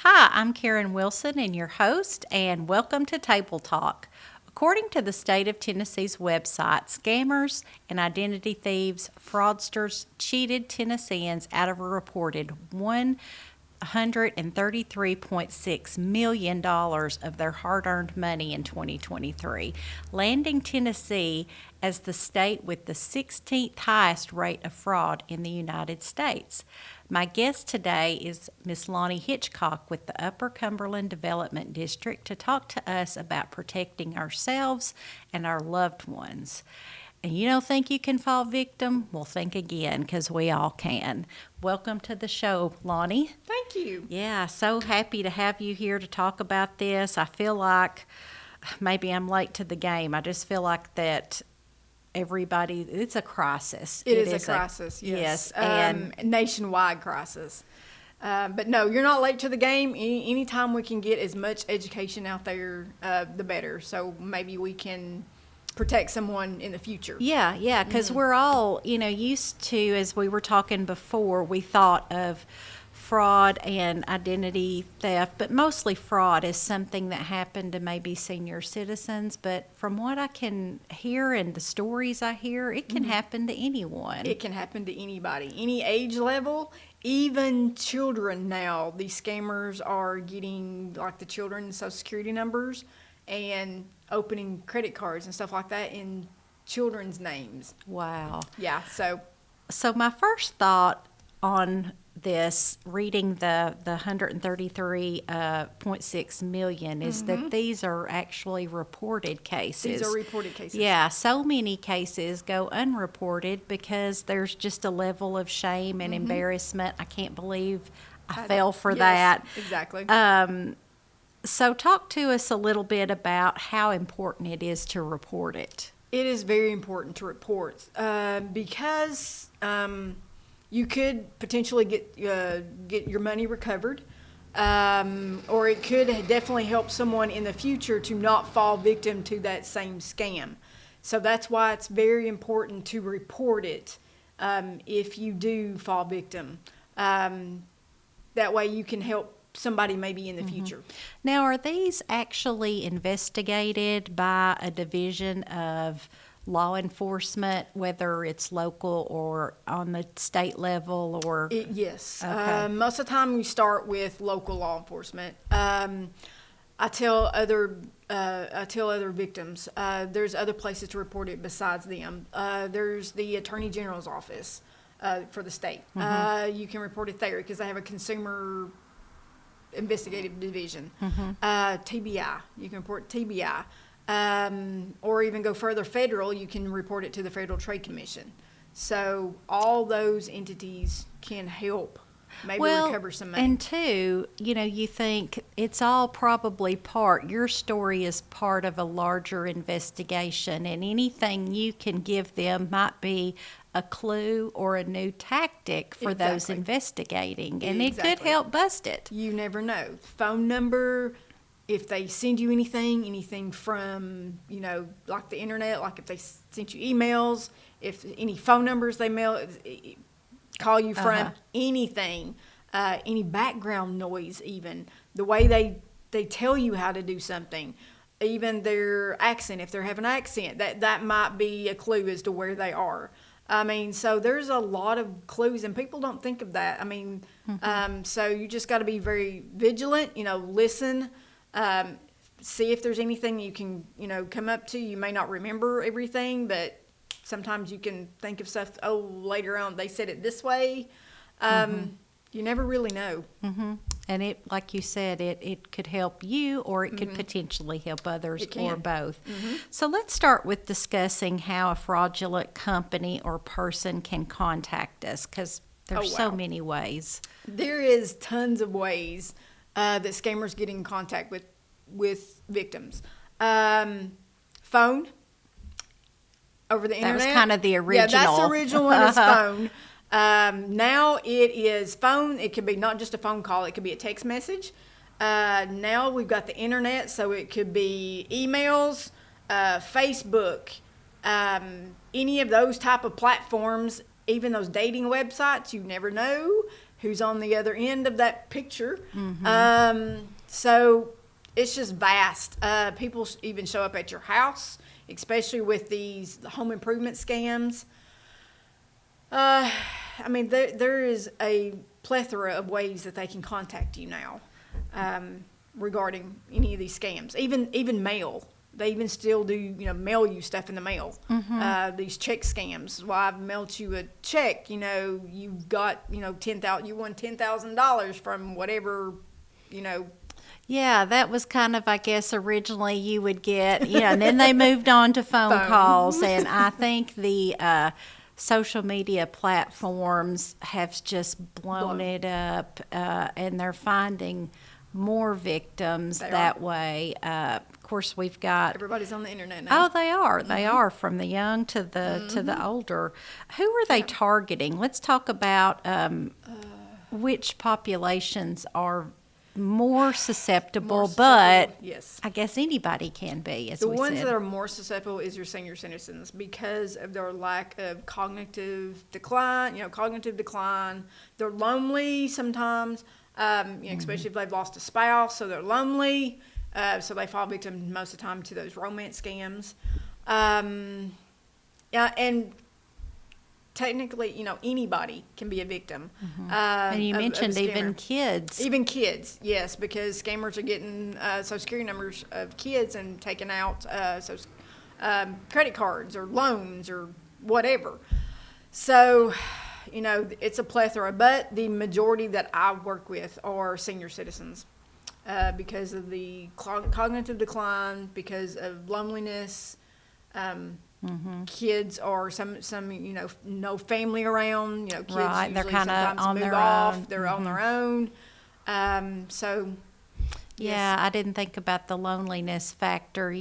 Hi, I'm Karen Wilson and your host, and welcome to Table Talk. According to the state of Tennessee's website, scammers and identity thieves, fraudsters cheated Tennesseans out of a reported $133.6 million of their hard-earned money in 2023, landing Tennessee as the state with the 16th highest rate of fraud in the United States. My guest today is Miss Loni Hitchcock with the Upper Cumberland Development District to talk to us about protecting ourselves and our loved ones. And you don't think you can fall victim? Well, think again, because we all can. Welcome to the show, Loni. Thank you. Yeah, so happy to have you here to talk about this. I feel like maybe I'm late to the game. I just feel like that everybody, it's a crisis. It is a crisis, yes. And nationwide crisis. But no, you're not late to the game. Anytime we can get as much education out there, the better. So maybe we can protect someone in the future. Yeah, because we're all, used to, as we were talking before, we thought of fraud and identity theft, but mostly fraud is something that happened to maybe senior citizens. But from what I can hear and the stories I hear, it can happen to anyone. It can happen to anybody, any age level, even children now. These scammers are getting like the children's Social Security numbers and opening credit cards and stuff like that in children's names. Wow. Yeah, so my first thought on this, reading the 133.6 million, is that these are actually reported cases. These are reported cases. Yeah, so many cases go unreported because there's just a level of shame and embarrassment. I can't believe I fell for that. Exactly. So talk to us a little bit about how important it is to report it. It is very important to report because you could potentially get your money recovered, or it could definitely help someone in the future to not fall victim to that same scam. So that's why it's very important to report it if you do fall victim. That way you can help somebody maybe in the future. Now, are these actually investigated by a division of law enforcement, whether it's local or on the state level, or? Yes. Okay. Most of the time we start with local law enforcement. I tell other victims, there's other places to report it besides them. There's the Attorney General's office for the state. You can report it there because they have a consumer investigative division. TBI, you can report TBI. Or even go further federal, you can report it to the Federal Trade Commission. So all those entities can help maybe recover some money. And two, you think it's all probably your story is part of a larger investigation, and anything you can give them might be a clue or a new tactic for those investigating, and it could help bust it. You never know. Phone number, if they send you anything from, like the internet, like if they sent you emails, if any phone numbers they call you from, anything, any background noise even, the way they tell you how to do something, even their accent, if they have an accent, that might be a clue as to where they are. So there's a lot of clues, and people don't think of that. So you just got to be very vigilant, listen, see if there's anything you can, come up to. You may not remember everything, but sometimes you can think of stuff, later on they said it this way. You never really know. And it, like you said, it could help you, or it could potentially help others, or both. So let's start with discussing how a fraudulent company or person can contact us, because There's Oh, so wow. many ways. There is tons of ways that scammers get in contact with victims. Phone, over the That internet. was kind of the Yeah, original. that's the original one is phone. Now it is phone. It could be not just a phone call. It could be a text message. Now we've got the internet, so it could be emails, Facebook, any of those type of platforms, even those dating websites. You never know who's on the other end of that picture. So it's just vast. People even show up at your house, especially with these home improvement scams. I mean, there is a plethora of ways that they can contact you now regarding any of these scams. Even mail. They even still do, mail you stuff in the mail. These check scams. Well, I've mailed you a check. You've got, $10,000. You won $10,000 from whatever, Yeah, that was kind of, I guess, originally you would get, and then they moved on to phone calls. And I think the social media platforms have just blown it up, and they're finding more victims that way. Of course, we've got Everybody's on the internet now. Oh, they are. They are, from the young to the older. Who are they targeting? Let's talk about which populations are more susceptible, but yes. I guess anybody can be, as The we ones said. that are more susceptible is your senior citizens because of their lack of cognitive decline. They're lonely sometimes, especially if they've lost a spouse, so they're lonely. So they fall victim most of the time to those romance scams. Yeah, and technically, anybody can be a victim. And you of mentioned a even scammer. kids. Even kids, yes, because scammers are getting Social Security numbers of kids and taking out credit cards or loans or whatever. So, it's a plethora, but the majority that I work with are senior citizens because of the cognitive decline, because of loneliness. Kids or some no family around. Kids Right, they're usually kinda sometimes on move their off. own. They're on their own. So Yeah, I didn't think about the loneliness factor.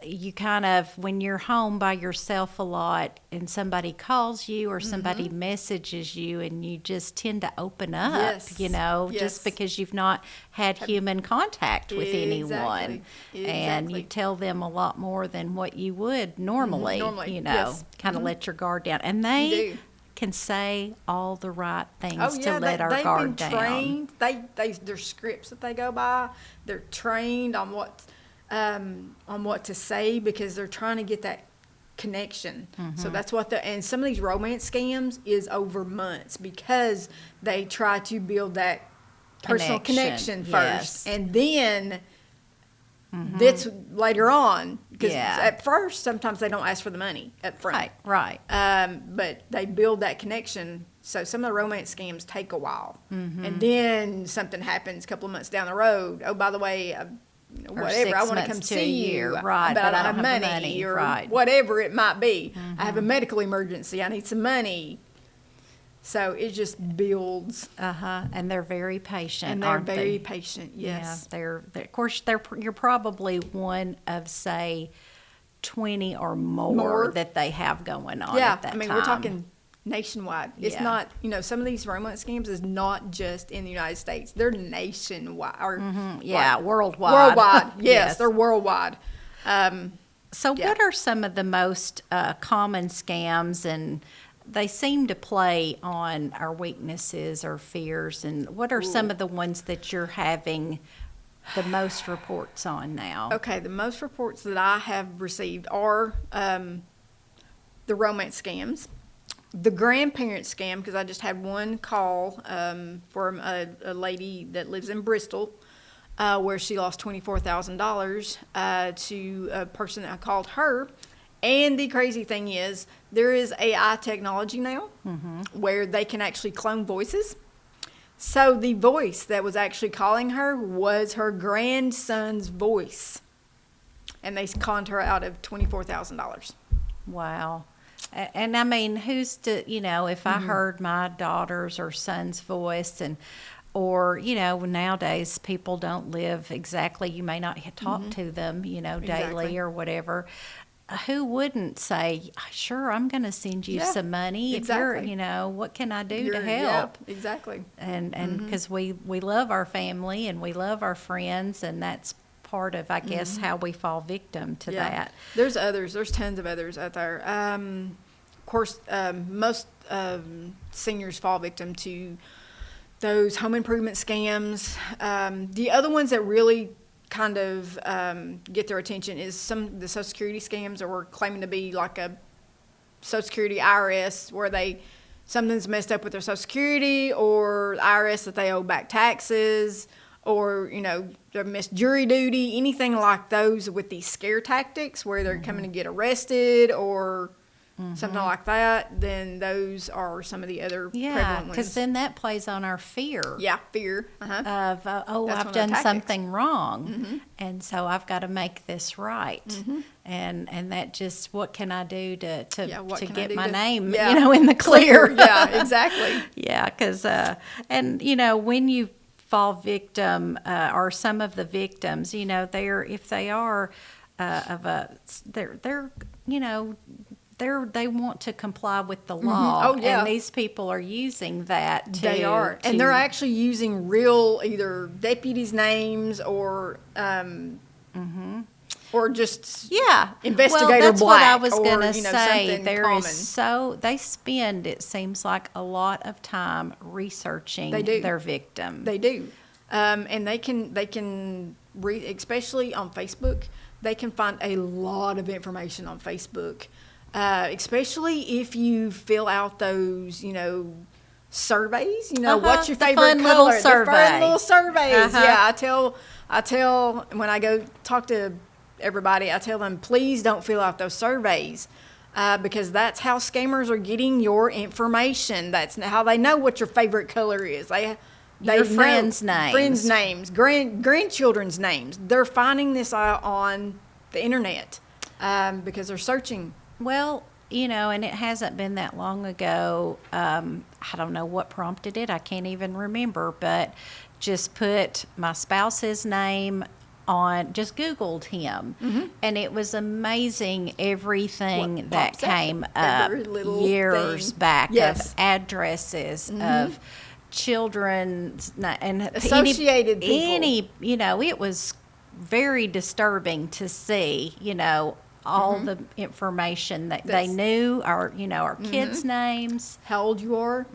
You kind of, when you're home by yourself a lot and somebody calls you or somebody messages you, and you just tend to open up, Yes. Yes. just because you've not had human contact with anyone. Exactly. And you tell them a lot more than what you would normally, Normally, kind yes. of let your guard down. And You they do. can say all the right things Oh yeah, to let our they've guard been down. trained. There's scripts that they go by. They're trained on what to say because they're trying to get that connection. So that's what and some of these romance scams is over months because they try to build that personal connection yes. first, and then that's later on. Because Yeah. at first, sometimes they don't ask for the money up front. Right. But they build that connection. So some of the romance scams take a while. And then something happens a couple of months down the road. Oh, by the way, whatever, 6 I want to months come to a see year. you. Right, But I don't have the money. Or right. whatever it might be. I have a medical emergency. I need some money. So it just builds. And they're very patient, And they're aren't very they? patient, yes. Yeah, of course, you're probably one of, say, 20 or more that they have going on Yeah, at that I mean, time. we're talking nationwide. It's Yeah. not, some of these romance scams is not just in the United States. They're nationwide. Or Yeah, worldwide. Worldwide, yes, Yes. they're worldwide. So Yeah. what are some of the most common scams, and they seem to play on our weaknesses or fears, and what are some of the ones that you're having the most reports on now? Okay, the most reports that I have received are the romance scams, the grandparent scam, because I just had one call from a lady that lives in Bristol where she lost $24,000 to a person that called her. And the crazy thing is, there is AI technology now where they can actually clone voices. So the voice that was actually calling her was her grandson's voice. And they conned her out of $24,000. Wow. And I mean, who's to, if I heard my daughter's or son's voice or, nowadays people don't live exactly, you may not talk to them, daily Exactly. or whatever. Who wouldn't say, sure, I'm going to send you Yeah, some money exactly. if you're, what can I do to Yeah, help? exactly. And because we love our family and we love our friends, and that's part of, I guess, how we fall victim to that. There's others. There's tons of others out there. Of course, most seniors fall victim to those home improvement scams. The other ones that really kind of get their attention is some of the Social Security scams, or we're claiming to be like a Social Security IRS, where something's messed up with their Social Security, or IRS that they owe back taxes, or they missed jury duty, anything like those with these scare tactics where they're coming to get arrested or something like that. Then those are some of the other prevalent because ones. then that plays on our fear. Yeah, fear. Of That's I've one of the done tactics. something wrong, and so I've got to make this right, and that just, what can I do to What can I get do my to- name yeah. in the clear? Yeah, exactly. Yeah, because and when you fall victim, or some of the victims, if they are they want to comply with the law. Oh, yeah. And these people are using that to. They are, and they're actually using real either deputies' names or just investigator well, that's black, what I was or going to say. something There common. is they spend, it seems like, a lot of time researching They do. their victim. They do, and they can read, especially on Facebook. They can find a lot of information on Facebook, especially if you fill out those, surveys. What's your The favorite fun little color? The survey. fun little surveys. Uh-huh. Yeah, I tell when I go talk to everybody, I tell them, please don't fill out those surveys. Because that's how scammers are getting your information. That's how they know what your favorite color is. They Your know friends' names. friends' names, grandchildren's names. They're finding this out on the internet because they're searching. Well, and it hasn't been that long ago. I don't know what prompted it. I can't even remember, but just put my spouse's name on, just Googled him, and it was amazing everything What that pops up? came Every up little years thing. back Yes. of addresses of children's and Associated people. it was very disturbing to see, all the information that they knew, our kids' names. How old you are?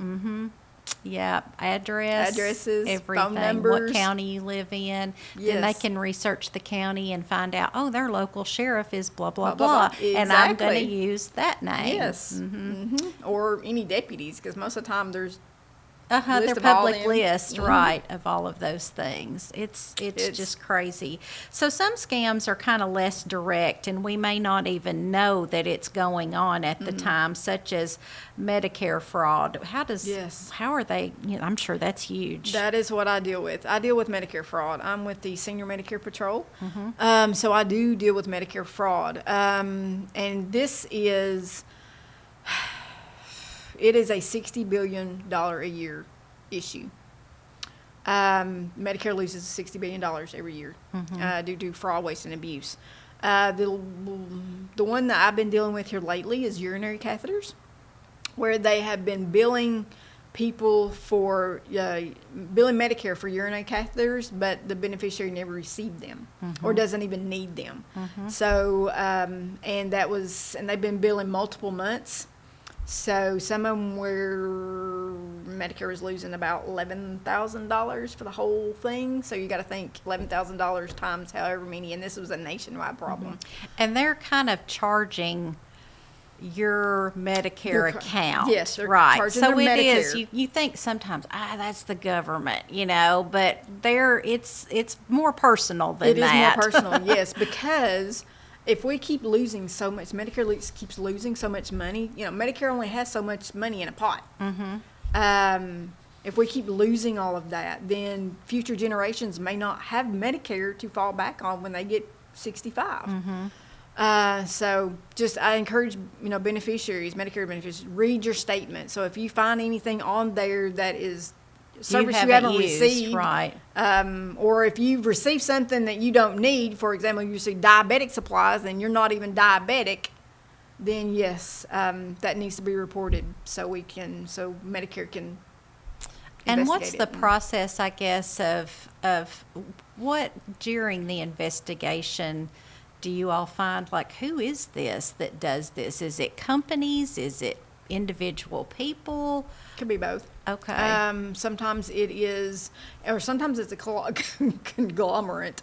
Yeah, addresses, everything, phone numbers. what county you live in. Then they Yes. can research the county and find out, their local sheriff is blah, blah, Blah, blah. blah, blah. And I'm going to Exactly. use that name. Yes. Or any deputies, because most of the time there's Their list of all public them. list, right, of all of those things. It's just crazy. So some scams are kind of less direct, and we may not even know that it's going on at the time, such as Medicare fraud. Yes. How are they, I'm sure that's huge. That is what I deal with. I deal with Medicare fraud. I'm with the Senior Medicare Patrol. So I do deal with Medicare fraud. And this is, it is a $60 billion a year issue. Medicare loses $60 billion every year due to fraud, waste, and abuse. The one that I've been dealing with here lately is urinary catheters, where they have been billing people for billing Medicare for urinary catheters, but the beneficiary never received them or doesn't even need them. So and they've been billing multiple months. So some of them were Medicare is losing about $11,000 for the whole thing. So you got to think $11,000 times however many, and this was a nationwide problem. And they're kind of charging your Medicare account. Yes, they're right. charging So their it is. Medicare. You think sometimes, that's the government, but it's more personal than It is that. more personal, yes, because if we keep losing so much, Medicare keeps losing so much money. Medicare only has so much money in a pot. If we keep losing all of that, then future generations may not have Medicare to fall back on when they get 65. So just I encourage beneficiaries, Medicare beneficiaries, read your statement. So if you find anything on there that is service you haven't used, received, right? Or if you've received something that you don't need, for example, you receive diabetic supplies and you're not even diabetic, then yes, that needs to be reported so Medicare can. And what's the investigate it. process, I guess, of what during the investigation do you all find, like, who is this that does this? Is it companies? Is it individual people? Could be both. Okay. Sometimes it is, or sometimes it's a conglomerate.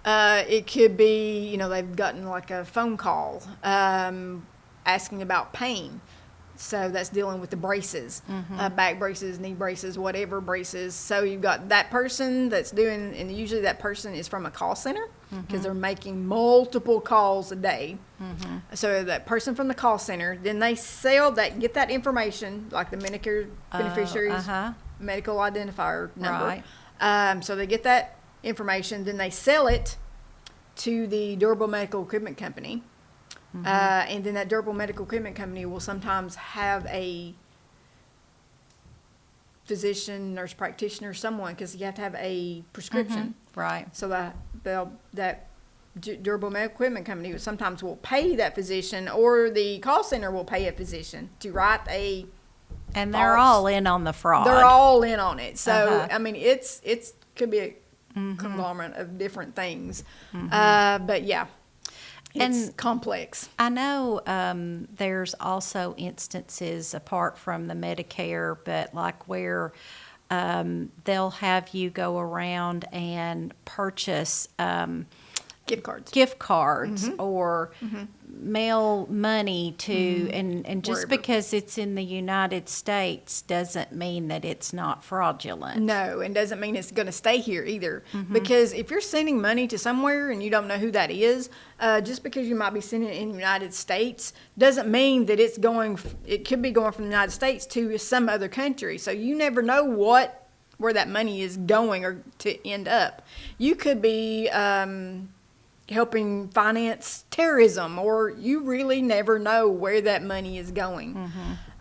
It could be, they've gotten like a phone call asking about pain. So that's dealing with the braces, back braces, knee braces, whatever braces. So you've got that person that's doing, and usually that person is from a call center because they're making multiple calls a day. So that person from the call center, then they get that information, like the Medicare beneficiaries medical identifier number. Right. So they get that information, then they sell it to the durable medical equipment company. And then that durable medical equipment company will sometimes have a physician, nurse practitioner, someone, because you have to have a prescription. Right. So that durable medical equipment company sometimes will pay that physician, or the call center will pay a physician to write a. And they're all in on the fraud. They're all in on it. So I mean, it's could be a conglomerate of different things. But yeah. It's complex. I know there's also instances apart from the Medicare, but like where they'll have you go around and purchase gift cards or mail money to, and just Wherever. because it's in the United States doesn't mean that it's not fraudulent. No, and doesn't mean it's going to stay here either. Because if you're sending money to somewhere and you don't know who that is, just because you might be sending it in the United States doesn't mean that it could be going from the United States to some other country. So you never know where that money is going or to end up. You could be helping finance terrorism, or you really never know where that money is going.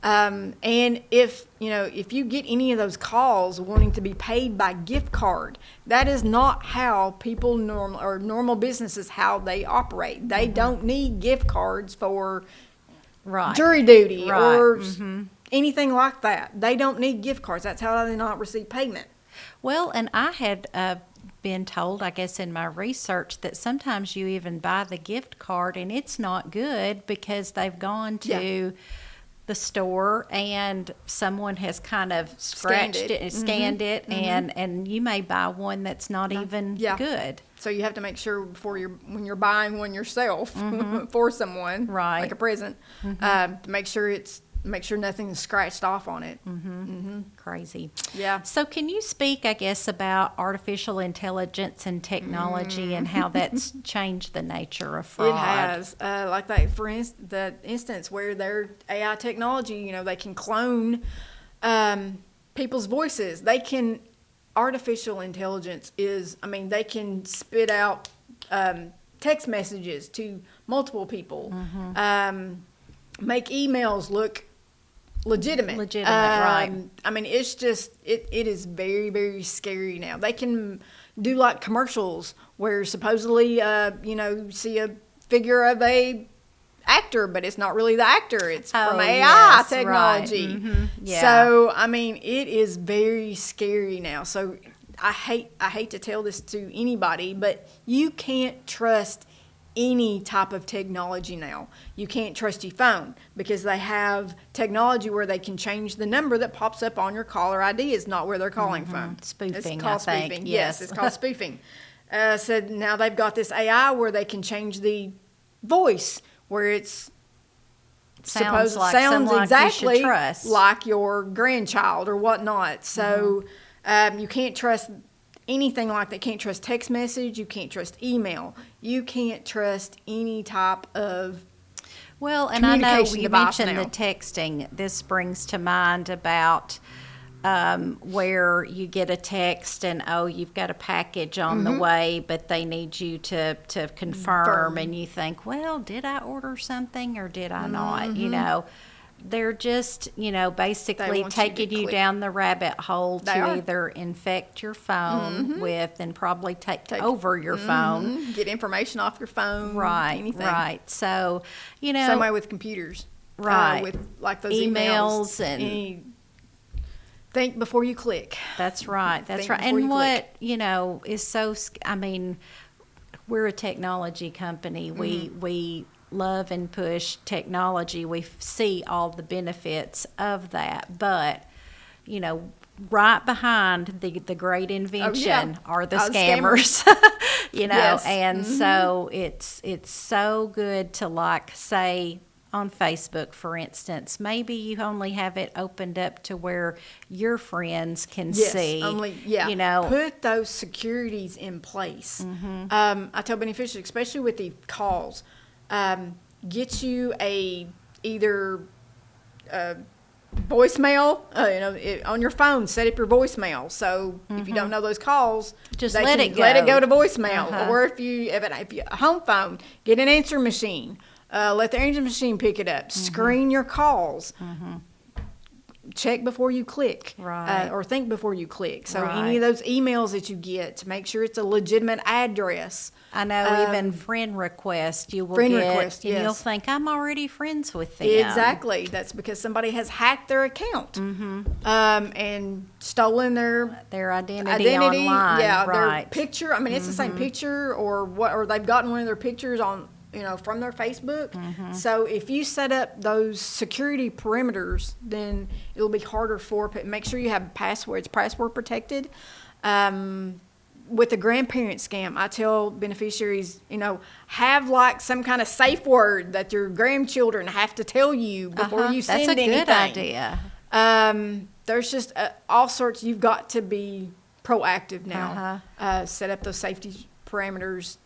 And if you get any of those calls wanting to be paid by gift card, that is not how people normal businesses, how they operate. They don't need gift cards for jury duty or anything like that. They don't need gift cards. That's how they not receive payment. Well, and I had been told, I guess in my research, that sometimes you even buy the gift card and it's not good because they've gone to the store and someone has kind of scratched it and scanned it, and you may buy one that's not even good. So you have to make sure when you're buying one yourself for someone, like a present, to make sure nothing's scratched off on it. Crazy. Yeah. So can you speak, I guess, about artificial intelligence and technology and how that's changed the nature of fraud? It has. Like that, for the instance where their AI technology, they can clone people's voices. Artificial intelligence they can spit out text messages to multiple people, make emails look legitimate, right. It's just it is very, very scary now. They can do like commercials where supposedly see a figure of a actor, but it's not really the actor, it's from AI technology. Right. Yeah. So it is very scary now. So I hate to tell this to anybody, but you can't trust any type of technology now. You can't trust your phone because they have technology where they can change the number that pops up on your caller ID is not where they're calling from. Spoofing, it's called I think. spoofing. Yes, it's called spoofing. So now they've got this AI where they can change the voice where it's sounds sounds exactly you should trust. like your grandchild or whatnot. So you can't trust anything like that. You can't trust text message. You can't trust email. You can't trust any type of Well, and I know you mentioned now. the texting. This brings to mind about where you get a text and, oh, you've got a package on the way, but they need you to confirm, and you think, well, did I order something or did I not? You know, they're just, you know, basically taking you down the rabbit hole to either infect your phone with and probably take over your phone. Get information off your phone. Right, anything. right. So, you know. Same way with computers. Right. With like those emails and. Think before you click. That's right. That's right. And what, you know, is so, I mean, we're a technology company. We love and push technology. We see all the benefits of that. But, you know, right behind the great invention are the scammers. You know, yes. And so it's so good to, like, say, on Facebook, for instance, maybe you only have it opened up to where your friends can see. You know, put those securities in place. I tell beneficiaries, especially with the calls, get you either voicemail, you know, on your phone. Set up your voicemail. So if you don't know those calls, just let it go to voicemail. Or if you have a home phone, get an answer machine. Let the answer machine pick it up. Screen your calls. Check before you click. Right. Or think before you click. So Right. any of those emails that you get, make sure it's a legitimate address. I know even friend request you will get, request, and yes. you'll think I'm already friends with them. Exactly. That's because somebody has hacked their account and stolen their identity online. Yeah, right. their picture. I mean, it's the same picture or they've gotten one of their pictures on, you know, from their Facebook. So if you set up those security perimeters, then it'll be harder for. Make sure you have passwords, password protected. With the grandparent scam, I tell beneficiaries, you know, have like some kind of safe word that your grandchildren have to tell you before you send anything. That's a good idea. There's just all sorts. You've got to be proactive now. Set up those safety parameters.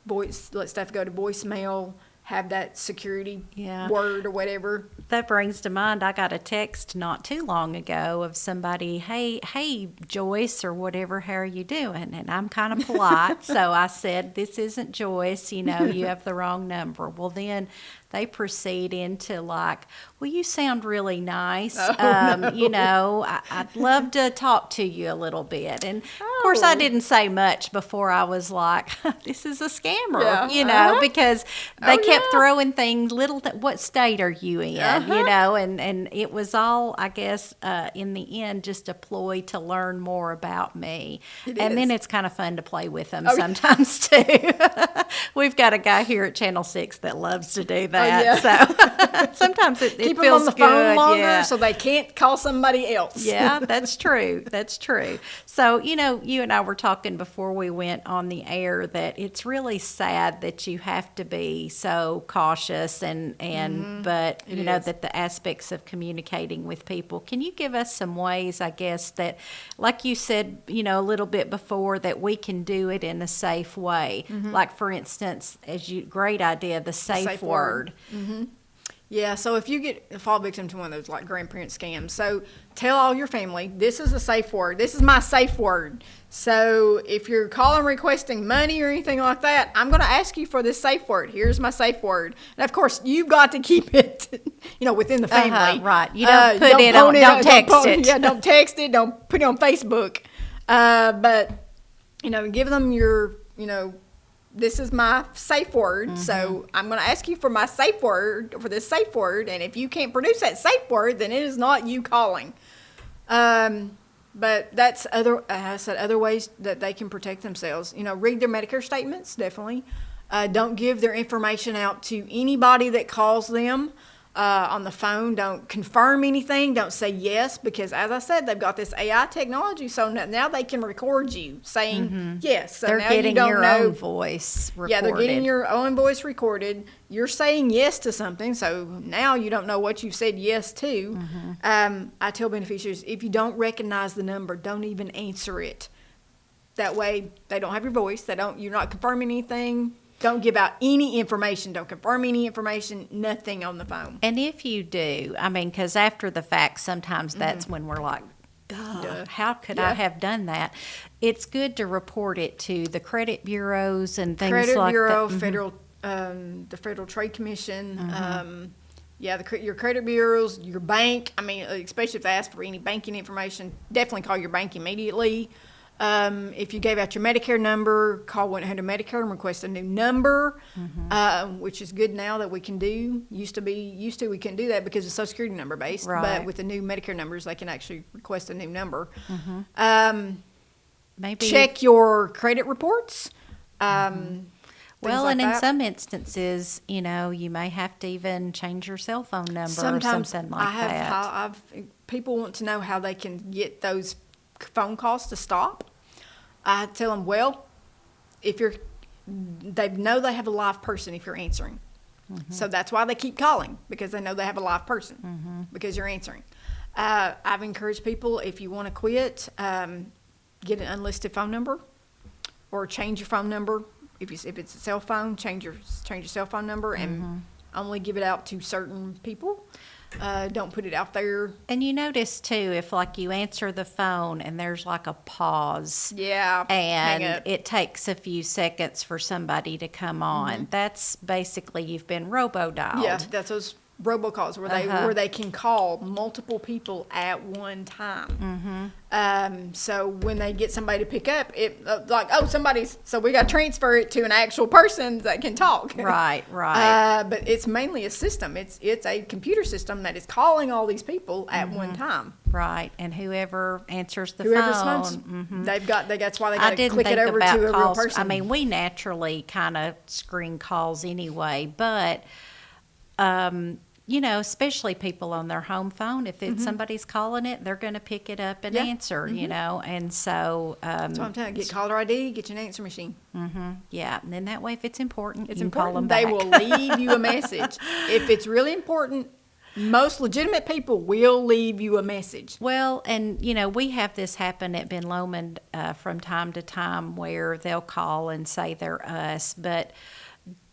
Let stuff go to voicemail. Have that security word or whatever. That brings to mind, I got a text not too long ago of somebody, hey, Joyce or whatever, how are you doing? And I'm kind of polite, so I said, this isn't Joyce, you know, you have the wrong number. Well, then they proceed into like, well, you sound really nice. No. You know, I'd love to talk to you a little bit. And of course, I didn't say much before I was like, this is a scammer, you know, because they kept throwing things, what state are you in, you know, and it was all, I guess, in the end, just a ploy to learn more about me. Then it's kind of fun to play with them sometimes too. We've got a guy here at Channel 6 that loves to do that. So sometimes it Keep feels them on the phone good, longer so they can't call somebody else. Yeah, that's true. That's true. So, you know, you and I were talking before we went on the air that it's really sad that you have to be so cautious but you know that the aspects of communicating with people. Can you give us some ways, I guess, that like you said, you know, a little bit before, that we can do it in a safe way? Like, for instance, great idea, the safe word. Yeah, so if you fall victim to one of those like grandparent scams, so tell all your family, this is a safe word. This is my safe word. So if you're calling requesting money or anything like that, I'm going to ask you for this safe word. Here's my safe word. And of course, you've got to keep it, you know, within the family. Right. You don't don't text it. Yeah, don't text it. Don't put it on Facebook. But, you know, give them your, you know, this is my safe word, so I'm going to ask you for my safe word, for this safe word, and if you can't produce that safe word, then it is not you calling. But that's other ways that they can protect themselves. You know, read their Medicare statements, definitely. Don't give their information out to anybody that calls them on the phone. Don't confirm anything. Don't say yes, because as I said, they've got this AI technology, so now they can record you saying yes. So they're now getting you don't your know, own voice recorded. Yeah, they're getting your own voice recorded. You're saying yes to something, so now you don't know what you said yes to. I tell beneficiaries, if you don't recognize the number, don't even answer it. That way, they don't have your voice. You're not confirming anything. Don't give out any information. Don't confirm any information. Nothing on the phone. And if you do, I mean, because after the fact, sometimes that's when we're like, Duh. How could I Yeah. have done that? It's good to report it to the credit bureaus and things Credit like Bureau, that. Federal, the Federal Trade Commission, yeah, your credit bureaus, your bank. I mean, especially if they ask for any banking information, definitely call your bank immediately. If you gave out your Medicare number, call 1-800-MEDICARE and request a new number, which is good now that we can do. Used to we couldn't do that because it's Social Security number based. Right. But with the new Medicare numbers, they can actually request a new number. Maybe Check your credit reports. Well, like and in that. some instances, you may have to even change your cell phone number Sometimes or something like that. People want to know how they can get those phone calls to stop. I tell them, well, they know they have a live person if you're answering. So that's why they keep calling, because they know they have a live person because you're answering. I've encouraged people, if you want to quit, get an unlisted phone number or change your phone number. If it's a cell phone, change your cell phone number and only give it out to certain people. Don't put it out there. And you notice too, if like you answer the phone and there's like a pause. Yeah. hang And up. it takes a few seconds for somebody to come on. That's basically you've been robo-dialed. Yeah, that's those robocalls where they can call multiple people at one time. So when they get somebody to pick up, so we got to transfer it to an actual person that can talk. Right. But it's mainly a system. It's a computer system that is calling all these people at one time. Right. And whoever answers the Whoever phone. responds, that's why they I got to didn't click it think over about to a real calls. person. I mean, we naturally kind of screen calls anyway, but especially people on their home phone, if it's somebody's calling it, they're going to pick it up and answer, and so. So I'm telling you, get caller ID, get you an answer machine. Yeah, and then that way, if it's important, It's you can call them important. back. They will leave you a message. If it's really important, most legitimate people will leave you a message. Well, and we have this happen at Ben Lomond from time to time where they'll call and say they're us, but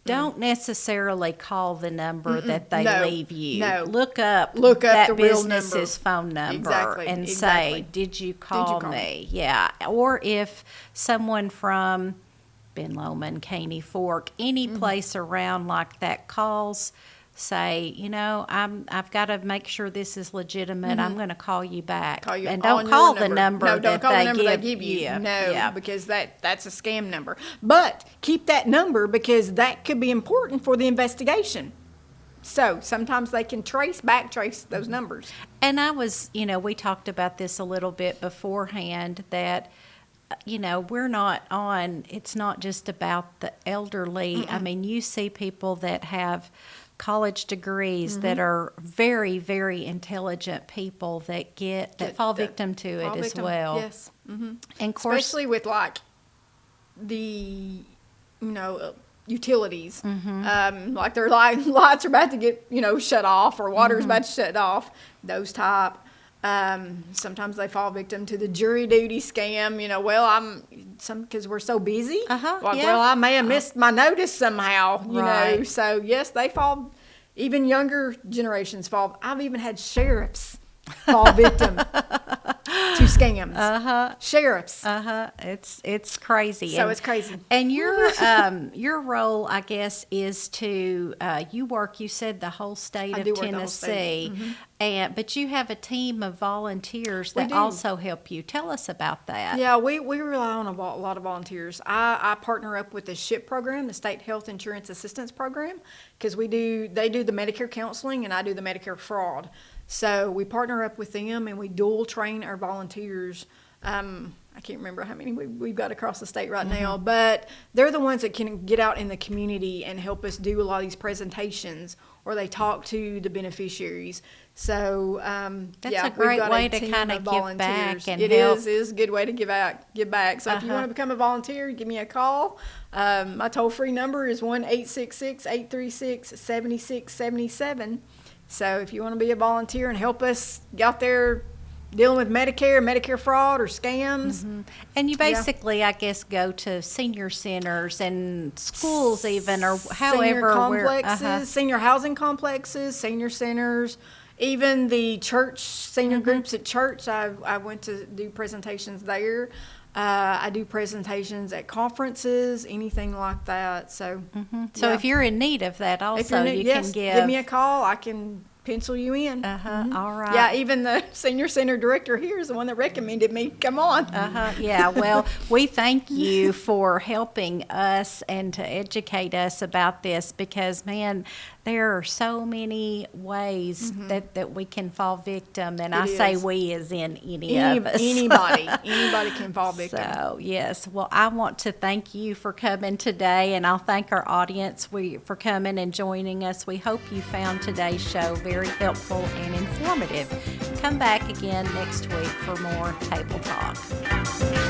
don't necessarily call the number that they No, leave you. no. Look up the real business's phone number Exactly, and exactly. say, "Did you call call me?" Yeah, or if someone from Ben Lomond, Caney Fork, any place around like that calls, say, I've got to make sure this is legitimate. I'm going to call you back. Call you and on don't your call the number. number No, don't that call the they number give, they give you. Yeah. No, Yeah. because that's a scam number. But keep that number because that could be important for the investigation. So sometimes they can backtrace those numbers. And I was, we talked about this a little bit beforehand that, we're not it's not just about the elderly. I mean, you see people that have college degrees that are very, very intelligent people that fall victim to it as well. Yes. And of course, Especially with like the, utilities. Like their lights are about to get, shut off or water's about to shut off. Those type. Sometimes they fall victim to the jury duty scam. Because we're so busy. Well, I may have missed my notice somehow. Right. So yes, they fall. Even younger generations fall. I've even had sheriffs fall victim to scams. Sheriffs. It's crazy. So it's crazy. And your role, I guess, is to you said the whole state I of do work the whole Tennessee, state. but you have a team of volunteers We that do. also help you. Tell us about that. Yeah, we rely on a lot of volunteers. I partner up with the SHIP program, the State Health Insurance Assistance Program, because they do the Medicare counseling and I do the Medicare fraud. So we partner up with them and we dual train our volunteers. I can't remember how many we've got across the state right now, but they're the ones that can get out in the community and help us do a lot of these presentations or they talk to the beneficiaries. So That's a we've great got way a to team kind of of give back and It help. is a good way to give back. So if you want to become a volunteer, give me a call. My toll-free number is 1-866-836-7677. So if you want to be a volunteer and help us get out there dealing with Medicare fraud or scams. And you basically, I guess, go to senior centers and schools even, or however. Senior complexes, senior housing complexes, senior centers, Even the church, senior groups at church, I went to do presentations there. I do presentations at conferences, anything like that, so. So yeah. if you're in need of that If also, you're new- you yes, can give me a call, I can pencil you in. all right. Yeah, even the senior center director here is the one that recommended me. Come on. Yeah, well, we thank you for helping us and to educate us about this because, man, there are so many ways that we can fall victim, and I say is. we as in any of us. Anybody can fall victim. So, yes, well, I want to thank you for coming today, and I'll thank our audience for coming and joining us. We hope you found today's show very helpful and informative. Come back again next week for more Table Talk.